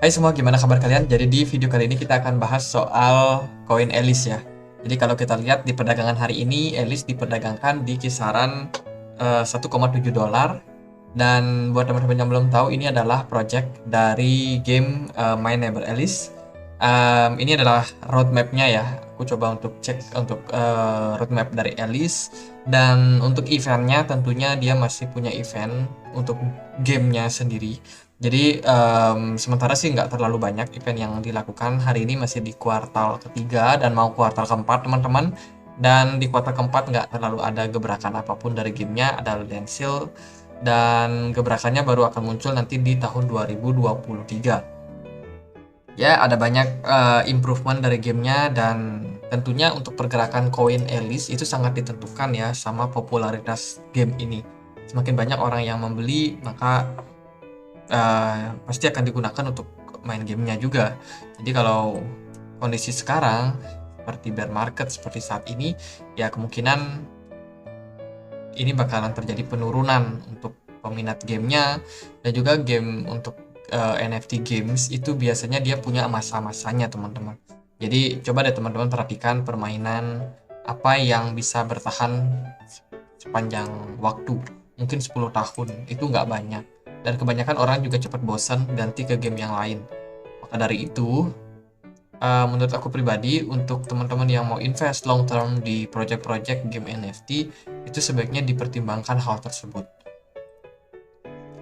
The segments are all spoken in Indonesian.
Hai semua, gimana kabar kalian? Jadi di video kali ini kita akan bahas soal koin Elis ya. Jadi kalau kita lihat di perdagangan hari ini, Elis diperdagangkan di kisaran 1,7 dolar. Dan buat teman-teman yang belum tahu, ini adalah project dari game My Neighbor Alice. Ini adalah roadmapnya ya. Aku coba untuk cek untuk roadmap dari Alice. Dan untuk eventnya tentunya dia masih punya event untuk gamenya sendiri. Jadi sementara sih nggak terlalu banyak event yang dilakukan. Hari ini masih di kuartal ketiga dan mau kuartal keempat teman-teman. Dan di kuartal keempat nggak terlalu ada gebrakan apapun dari gamenya. Ada land sale dan gebrakannya baru akan muncul nanti di tahun 2023. Ya, ada banyak improvement dari gamenya, dan tentunya untuk pergerakan koin Alice itu sangat ditentukan ya sama popularitas game ini. Semakin banyak orang yang membeli, maka pasti akan digunakan untuk main gamenya juga. Jadi kalau kondisi sekarang seperti bear market seperti saat ini, ya kemungkinan ini bakalan terjadi penurunan untuk peminat gamenya. Dan juga game untuk NFT games itu biasanya dia punya masa-masanya teman-teman. Jadi coba deh teman-teman perhatikan permainan apa yang bisa bertahan sepanjang waktu. Mungkin 10 tahun, itu nggak banyak. Dan kebanyakan orang juga cepat bosan ganti ke game yang lain. Maka dari itu, menurut aku pribadi, untuk teman-teman yang mau invest long term di project-project game NFT, itu sebaiknya dipertimbangkan hal tersebut.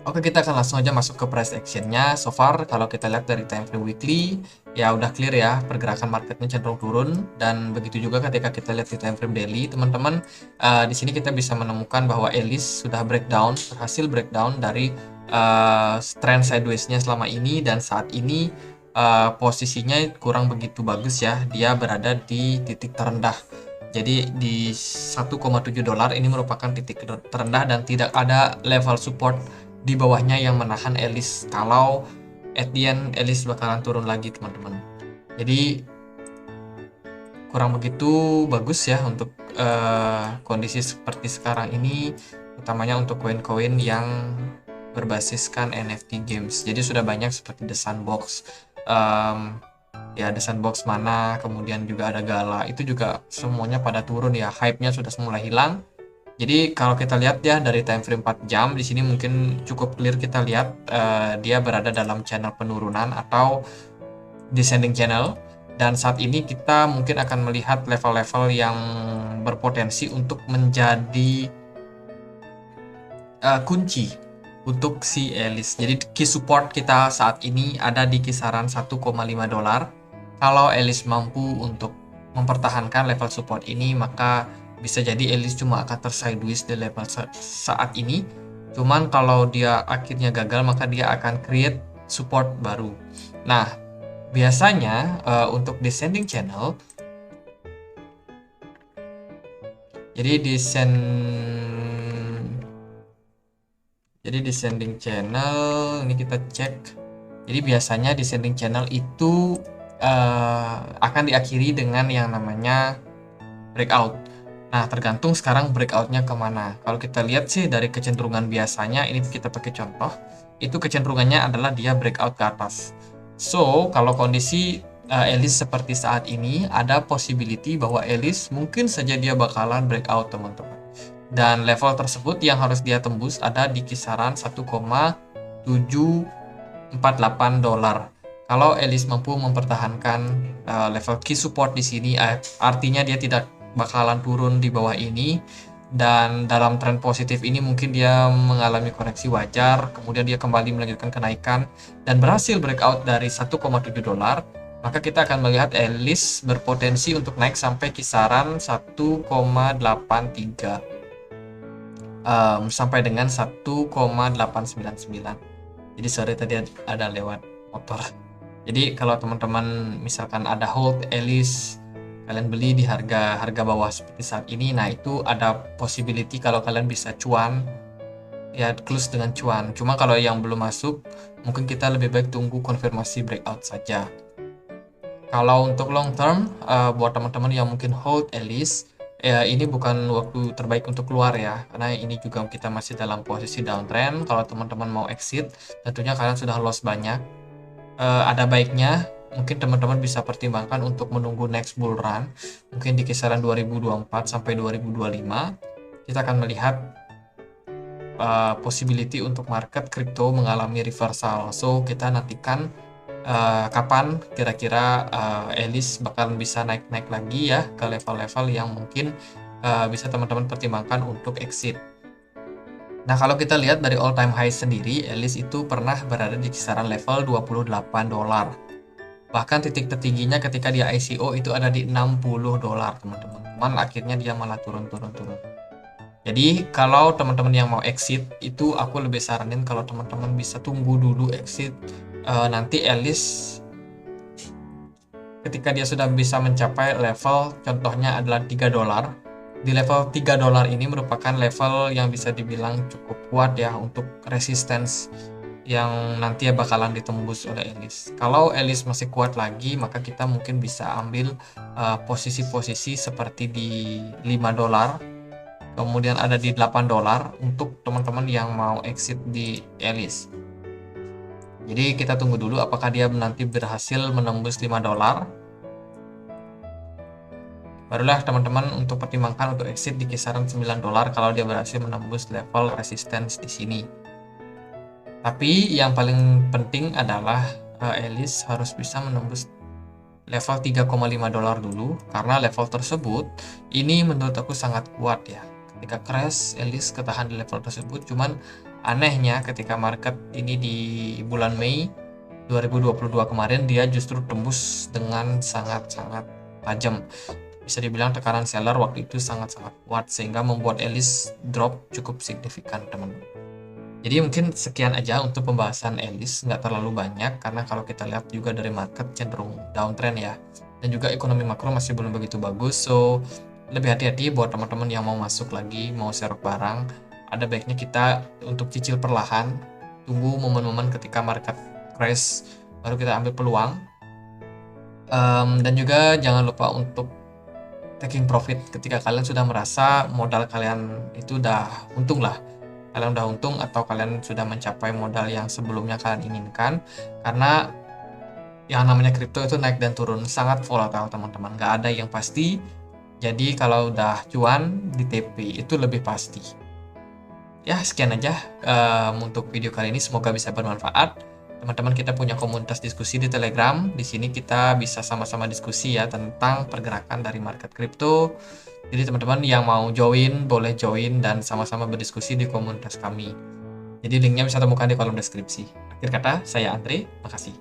Oke, kita akan langsung aja masuk ke price actionnya. So far, kalau kita lihat dari time frame weekly, ya udah clear ya, pergerakan marketnya cenderung turun. Dan begitu juga ketika kita lihat di time frame daily, teman-teman, di sini kita bisa menemukan bahwa Alice sudah berhasil breakdown dari trend sideways-nya selama ini. Dan saat ini posisinya kurang begitu bagus ya, dia berada di titik terendah. Jadi di 1,7 dolar ini merupakan titik terendah dan tidak ada level support di bawahnya yang menahan Alice kalau at the end Alice bakalan turun lagi teman-teman. Jadi kurang begitu bagus ya untuk kondisi seperti sekarang ini, utamanya untuk koin-koin yang berbasiskan NFT games. Jadi sudah banyak seperti The Sandbox, ya The Sandbox mana, kemudian juga ada Gala, itu juga semuanya pada turun ya, hype-nya sudah mulai hilang. Jadi kalau kita lihat ya dari time frame 4 jam, di sini mungkin cukup clear kita lihat dia berada dalam channel penurunan atau descending channel. Dan saat ini kita mungkin akan melihat level-level yang berpotensi untuk menjadi kunci untuk si Alice. Jadi key support kita saat ini ada di kisaran 1,5 dolar. Kalau Alice mampu untuk mempertahankan level support ini, maka bisa jadi Alice cuma akan tersideways di level saat ini. Cuman kalau dia akhirnya gagal, maka dia akan create support baru. Nah, biasanya untuk descending channel, jadi descending channel ini kita cek. Jadi biasanya descending channel itu akan diakhiri dengan yang namanya breakout. Nah, tergantung sekarang breakoutnya kemana. Kalau kita lihat sih dari kecenderungan biasanya, ini kita pakai contoh, itu kecenderungannya adalah dia breakout ke atas. So, kalau kondisi Alice seperti saat ini, ada possibility bahwa Alice mungkin saja dia bakalan breakout teman-teman. Dan level tersebut yang harus dia tembus ada di kisaran 1,748 dolar. Kalau Alice mampu mempertahankan level key support di sini, artinya dia tidak bakalan turun di bawah ini, dan dalam tren positif ini mungkin dia mengalami koreksi wajar, kemudian dia kembali melanjutkan kenaikan dan berhasil breakout dari 1,7 dolar, maka kita akan melihat Alice berpotensi untuk naik sampai kisaran 1,83 sampai dengan 1,899. Jadi sorry tadi ada lewat motor. Jadi kalau teman-teman misalkan ada hold Alice, kalian beli di harga bawah seperti saat ini, nah itu ada possibility kalau kalian bisa cuan ya, close dengan cuan. Cuma kalau yang belum masuk, mungkin kita lebih baik tunggu konfirmasi breakout saja. Kalau untuk long term, buat teman-teman yang mungkin hold Alice, ya ini bukan waktu terbaik untuk keluar ya, karena ini juga kita masih dalam posisi downtrend. Kalau teman-teman mau exit, tentunya kalian sudah loss banyak. ada baiknya mungkin teman-teman bisa pertimbangkan untuk menunggu next bull run, mungkin di kisaran 2024 sampai 2025 kita akan melihat possibility untuk market crypto mengalami reversal. So kita nantikan kapan kira-kira Elis bakalan bisa naik-naik lagi ya ke level-level yang mungkin bisa teman-teman pertimbangkan untuk exit. Nah, kalau kita lihat dari all time high sendiri, Elis itu pernah berada di kisaran level $28. Bahkan titik tertingginya ketika dia ICO itu ada di $60, teman-teman. Cuman akhirnya dia malah turun. Jadi, kalau teman-teman yang mau exit, itu aku lebih saranin kalau teman-teman bisa tunggu dulu exit. Nanti Elis ketika dia sudah bisa mencapai level, contohnya adalah $3. Di level $3 ini merupakan level yang bisa dibilang cukup kuat ya untuk resistance yang nanti ya bakalan ditembus oleh Elis. Kalau Elis masih kuat lagi, maka kita mungkin bisa ambil posisi-posisi seperti di $5, kemudian ada di $8 untuk teman-teman yang mau exit di Elis. Jadi kita tunggu dulu apakah dia nanti berhasil menembus $5. Barulah teman-teman untuk pertimbangkan untuk exit di kisaran $9 kalau dia berhasil menembus level resistance di sini. Tapi yang paling penting adalah Elis harus bisa menembus level $3,5 dulu, karena level tersebut ini menurut aku sangat kuat ya. Ketika crash, Elis ketahan di level tersebut. Cuman anehnya ketika market ini di bulan Mei 2022 kemarin dia justru tembus dengan sangat-sangat tajam. Bisa dibilang tekanan seller waktu itu sangat-sangat kuat sehingga membuat Elis drop cukup signifikan, teman-teman. Jadi mungkin sekian aja untuk pembahasan Elis, nggak terlalu banyak karena kalau kita lihat juga dari market cenderung downtrend ya, dan juga ekonomi makro masih belum begitu bagus. So lebih hati-hati buat teman-teman yang mau masuk lagi, mau serok barang, ada baiknya kita untuk cicil perlahan, tunggu momen-momen ketika market crash baru kita ambil peluang. Dan juga jangan lupa untuk taking profit ketika kalian sudah merasa modal kalian itu udah untung lah. Kalian udah untung atau kalian sudah mencapai modal yang sebelumnya kalian inginkan. Karena yang namanya kripto itu naik dan turun, sangat volatile teman-teman, nggak ada yang pasti. Jadi kalau udah cuan di TP itu lebih pasti. Ya sekian aja untuk video kali ini, semoga bisa bermanfaat. Teman-teman kita punya komunitas diskusi di Telegram. Di sini kita bisa sama-sama diskusi ya tentang pergerakan dari market kripto. Jadi teman-teman yang mau join boleh join dan sama-sama berdiskusi di komunitas kami. Jadi linknya bisa temukan di kolom deskripsi. Akhir kata, saya Andre, makasih.